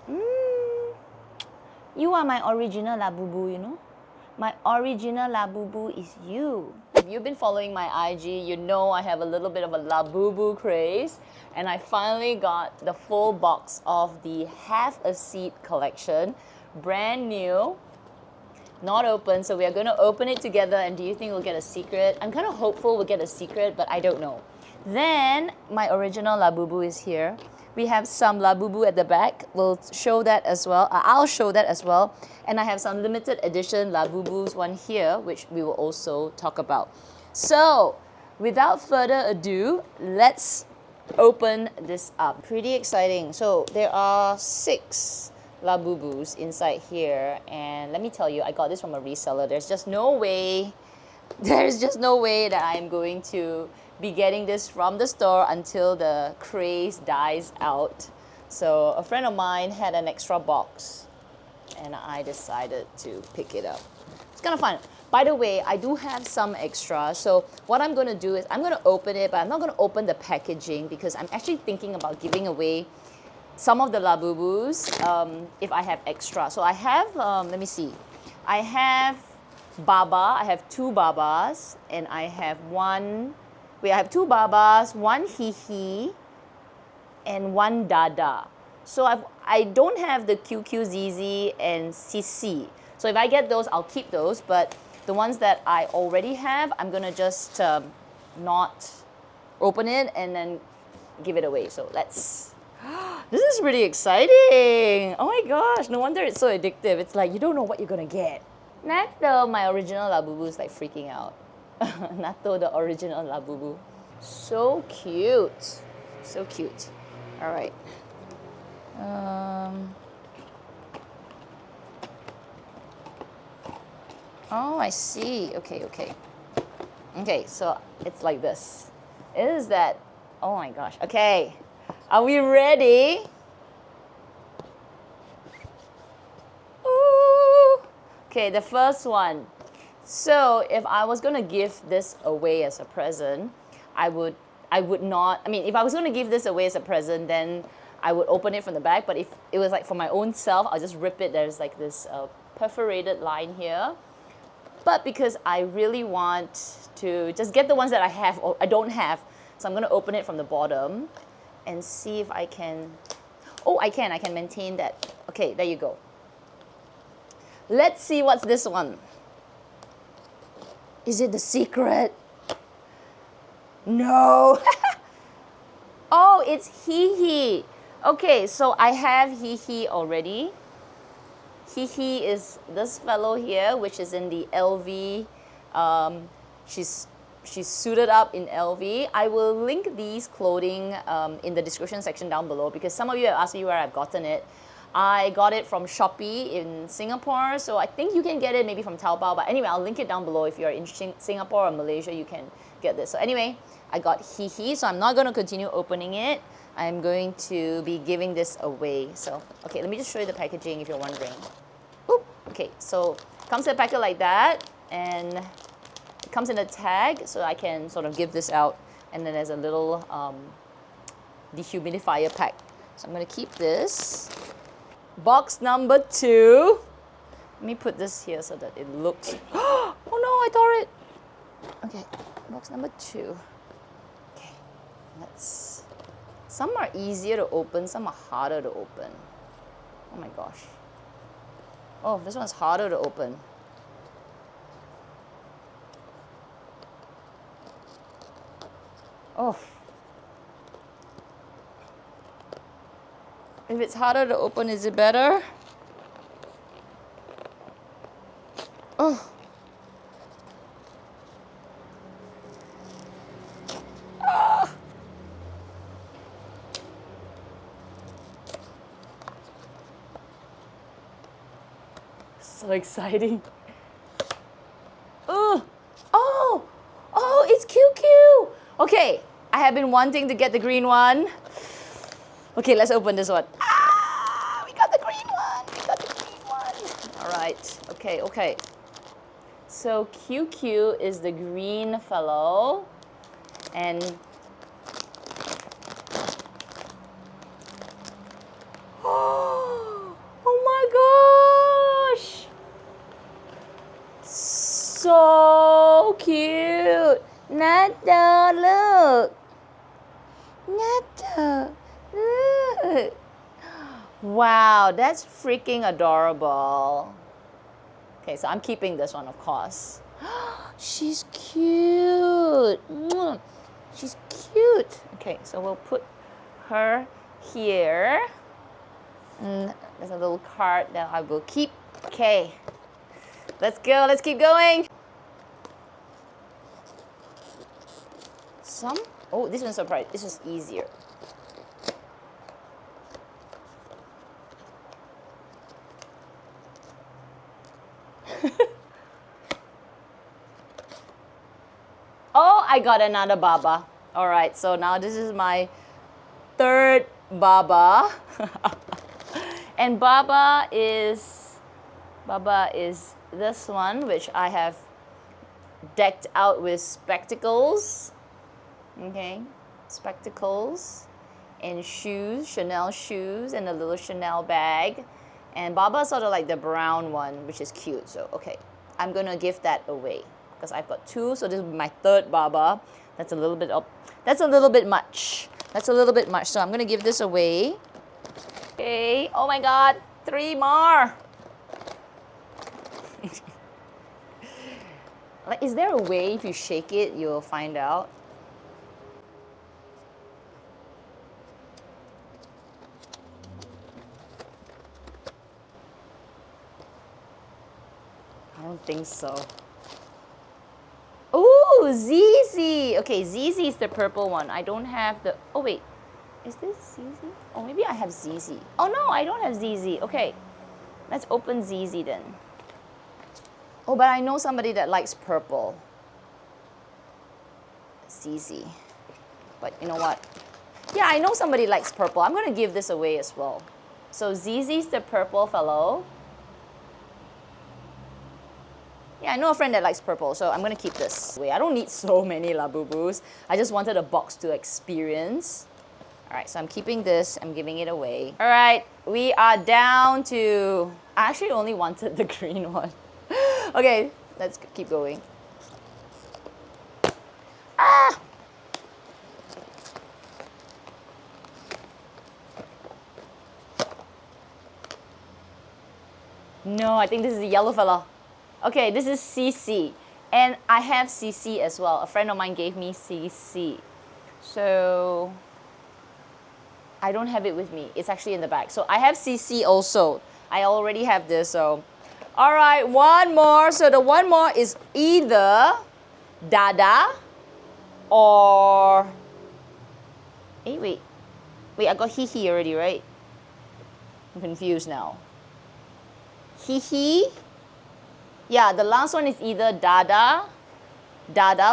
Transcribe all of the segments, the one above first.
You are my original Labubu, you know? My original Labubu is you. If you've been following my IG, you know I have a little bit of a Labubu craze, and I finally got the full box of the Have A Seat collection, brand new, not open, so we are going to open it together. And do you think we'll get a secret? I'm kind of hopeful we'll get a secret, but I don't know. Then my original Labubu is here. We have some Labubu at the back. We'll show that as well. I'll show that as well. And I have some limited edition Labubus one here, which we will also talk about. So, without further ado, let's open this up. Pretty exciting. So, there are 6 Labubus inside here. And let me tell you, I got this from a reseller. There's just no way that I'm going to be getting this from the store until the craze dies out. So a friend of mine had an extra box and I decided to pick it up. It's kind of fun. By the way, I do have some extra. So what I'm going to do is I'm going to open it, but I'm not going to open the packaging because I'm actually thinking about giving away some of the Labubus if I have extra. So I have, let me see. I have Baba, I have 2 Babas, and I have I have 2 Babas, 1 Hihi, and 1 Dada. So I don't have the QQZZ and CC. So if I get those, I'll keep those, but the ones that I already have, I'm gonna just not open it and then give it away. So let's, this is really exciting. Oh my gosh, no wonder it's so addictive. It's like you don't know what you're gonna get. Natto, my original Labubu, is like freaking out. Natto, the original Labubu. So cute. So cute. All right. Oh, I see. Okay. Okay, so it's like this. It is that, oh my gosh. Okay, are we ready? Ooh. Okay, the first one. So if I was gonna give this away as a present, I would not, I mean, if I was gonna give this away as a present, then I would open it from the back. But if it was like for my own self, I'll just rip it. There's like this perforated line here. But because I really want to just get the ones that I have or I don't have, so I'm gonna open it from the bottom and see if I can, oh, I can maintain that. Okay, there you go. Let's see what's this one. Is it the secret? No. Oh, it's Hihi. Okay, so I have Hihi already. Hihi is this fellow here, which is in the LV. She's suited up in LV. I will link these clothing in the description section down below because some of you have asked me where I've gotten it. I got it from Shopee in Singapore, so I think you can get it maybe from Taobao. But anyway, I'll link it down below. If you're in Singapore or Malaysia, you can get this. So anyway, I got Hihi, so I'm not going to continue opening it. I'm going to be giving this away. So, okay, let me just show you the packaging if you're wondering. Oop. Okay, so it comes in a packet like that, and it comes in a tag, so I can sort of give this out. And then there's a little dehumidifier pack. So I'm going to keep this. Box number 2. Let me put this here so that it looks... Oh no, I tore it. Okay, box number 2. Okay, let's... Some are easier to open, some are harder to open. Oh my gosh. Oh, this one's harder to open. Oh. If it's harder to open, is it better? Oh. Ah. So exciting. Oh, it's QQ. Okay, I have been wanting to get the green one. Okay, let's open this one. Ah, we got the green one. All right, okay. So QQ is the green fellow. And oh, Nada, look. Nada, look. Wow, that's freaking adorable. Okay, so I'm keeping this one, of course. She's cute. She's cute. Okay, so we'll put her here. There's a little card that I will keep. Okay, let's go. Let's keep going. Oh, this one's surprise. This is easier. Oh, I got another Baba. All right, so now this is my third Baba. And Baba is this one, which I have decked out with spectacles. Okay, spectacles and shoes, Chanel shoes, and a little Chanel bag. And Baba's sort of like the brown one, which is cute. So, okay, I'm gonna give that away because I've got two. So this will be my third Baba. That's a little bit much. That's a little bit much. So I'm gonna give this away. Okay. Oh my God, 3 more. Like, is there a way if you shake it, you'll find out? I don't think so. Ooh, ZZ. Okay, ZZ is the purple one. I don't have the... Oh, wait. Is this ZZ? Oh, maybe I have ZZ. Oh, no, I don't have ZZ. Okay, let's open ZZ then. Oh, but I know somebody that likes purple. ZZ. But you know what? Yeah, I know somebody likes purple. I'm going to give this away as well. So ZZ's the purple fellow. Yeah, I know a friend that likes purple, so I'm going to keep this. Wait, I don't need so many Labubus. I just wanted a box to experience. All right, so I'm keeping this. I'm giving it away. All right, we are down to... I actually only wanted the green one. Okay, let's keep going. Ah! No, I think this is the yellow fella. Okay, this is CC. And I have CC as well. A friend of mine gave me CC. So I don't have it with me. It's actually in the bag. So I have CC also. I already have this, so. All right, one more. So the one more is either Dada or... Hey, wait. Wait, I got Hihi already, right? I'm confused now. Hihi. Yeah, the last one is either Dada,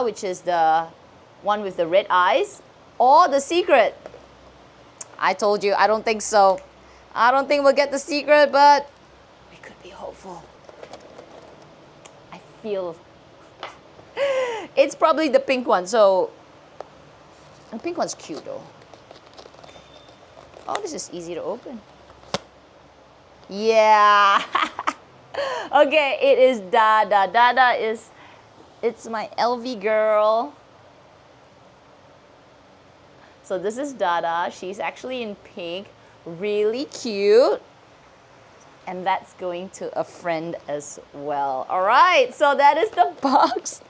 which is the one with the red eyes, or the secret. I told you, I don't think so. I don't think we'll get the secret, but we could be hopeful. I feel it's probably the pink one. So the pink one's cute though. Oh, this is easy to open. Yeah. Okay, it is Dada. Dada is, it's my LV girl. So this is Dada. She's actually in pink. Really cute. And that's going to a friend as well. All right, so that is the box.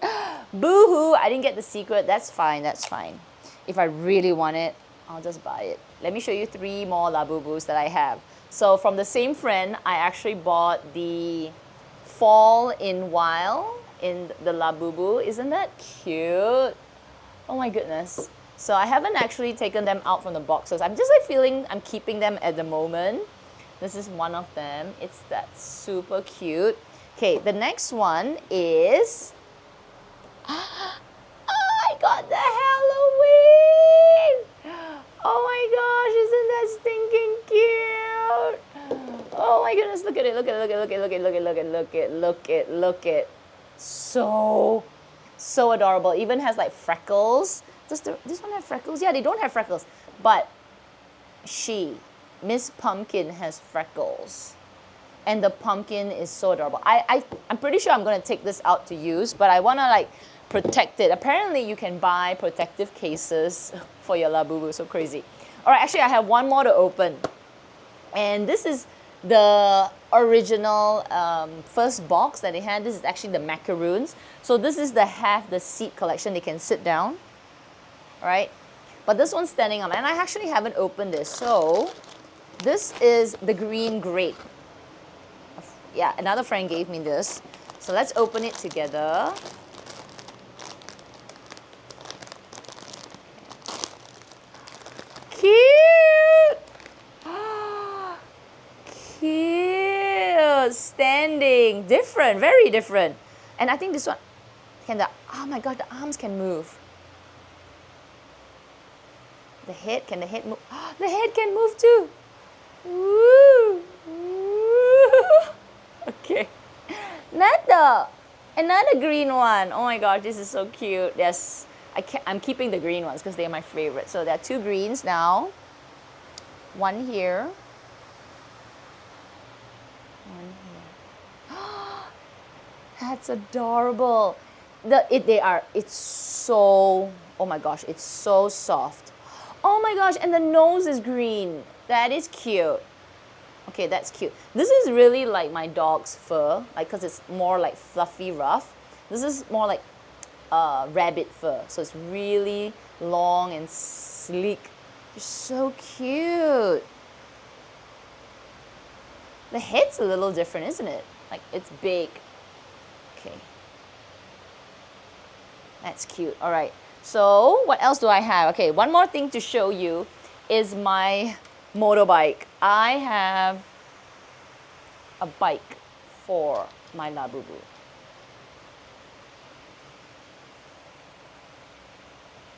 Boo-hoo, I didn't get the secret. That's fine, that's fine. If I really want it, I'll just buy it. Let me show you 3 more Labubus that I have. So from the same friend, I actually bought the Fall in Wild in the Labubu. Isn't that cute? Oh my goodness. So I haven't actually taken them out from the boxes. I'm just like feeling I'm keeping them at the moment. This is one of them. It's that super cute. Okay, the next one is... I got the Halloween! Oh my gosh, isn't that stinking cute? Oh my goodness, look at it, look at it, look at it, look at it, look at it, look at it, look at it, look at it, look at it. So adorable. Even has like freckles. Does this one have freckles? Yeah, they don't have freckles. But Miss Pumpkin has freckles. And the pumpkin is so adorable. I'm pretty sure I'm gonna take this out to use, but I wanna like protect it. Apparently you can buy protective cases for your LABUBU, so crazy. All right, actually I have one more to open. And this is the original first box that they had. This is actually the macaroons. So this is the Have the Seat collection. They can sit down, all right? But this one's standing up, and I actually haven't opened this. So this is the green grape. Yeah, another friend gave me this. So let's open it together. Cute! Cute! Standing. Different, very different. And I think this one, oh my God, the arms can move. The head, can the head move? The head can move too. Woo! Woo! Okay. Another green one. Oh my gosh, this is so cute. Yes, I'm keeping the green ones because they're my favorite. So there are two greens now. One here. One here. That's adorable. It's so, oh my gosh, it's so soft. Oh my gosh, and the nose is green. That is cute. Okay, that's cute. This is really like my dog's fur, like because it's more like fluffy rough. This is more like rabbit fur, so it's really long and sleek. It's so cute. The head's a little different, isn't it? Like it's big. Okay. That's cute. All right. So what else do I have? Okay, one more thing to show you is my motorbike. I have a bike for my LABUBU.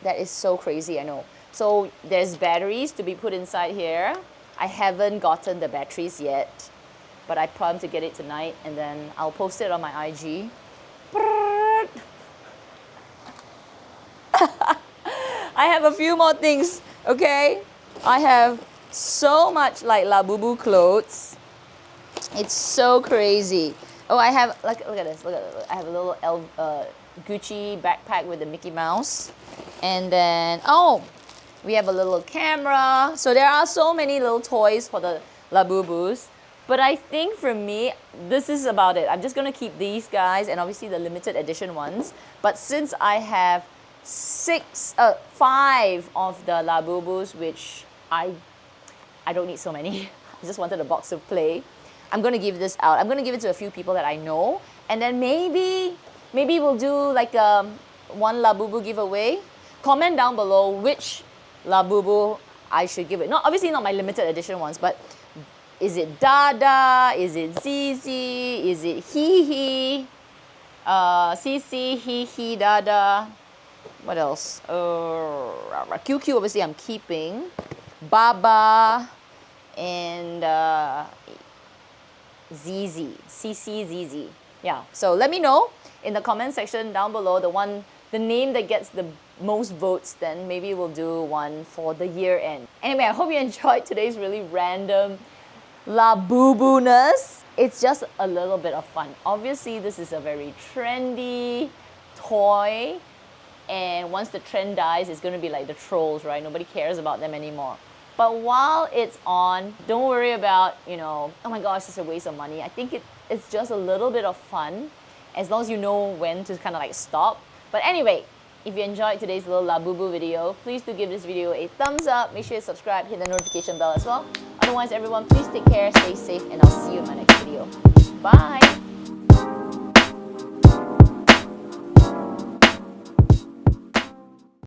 That is so crazy, I know. So there's batteries to be put inside here. I haven't gotten the batteries yet, but I plan to get it tonight, and then I'll post it on my IG. I have a few more things, okay? I have so much like LABUBU clothes. It's so crazy. Oh, I have, look at this, I have a little Gucci backpack with the Mickey Mouse. And then, oh, we have a little camera. So there are so many little toys for the LABUBUs. But I think for me, this is about it. I'm just gonna keep these guys and obviously the limited edition ones. But since I have 5 of the LABUBUs, which I don't need so many. I just wanted a box to play. I'm gonna give this out. I'm gonna give it to a few people that I know, and then maybe we'll do like one LABUBU giveaway. Comment down below which LABUBU I should give it. Obviously not my limited edition ones, but is it Dada? Is it Zizi? Is it Hee? Cici, Hee, Dada. What else? QQ, obviously I'm keeping. Baba and ZZ, CC, ZZ. Yeah, so let me know in the comment section down below the name that gets the most votes, then maybe we'll do one for the year end. Anyway, I hope you enjoyed today's really random LABUBU-ness. It's just a little bit of fun. Obviously, this is a very trendy toy, and once the trend dies, it's gonna be like the trolls, right? Nobody cares about them anymore. But while it's on, don't worry about, oh my gosh, it's a waste of money. I think it's just a little bit of fun, as long as you know when to kind of like stop. But anyway, if you enjoyed today's little LABUBU video, please do give this video a thumbs up. Make sure you subscribe, hit the notification bell as well. Otherwise, everyone, please take care, stay safe, and I'll see you in my next video. Bye!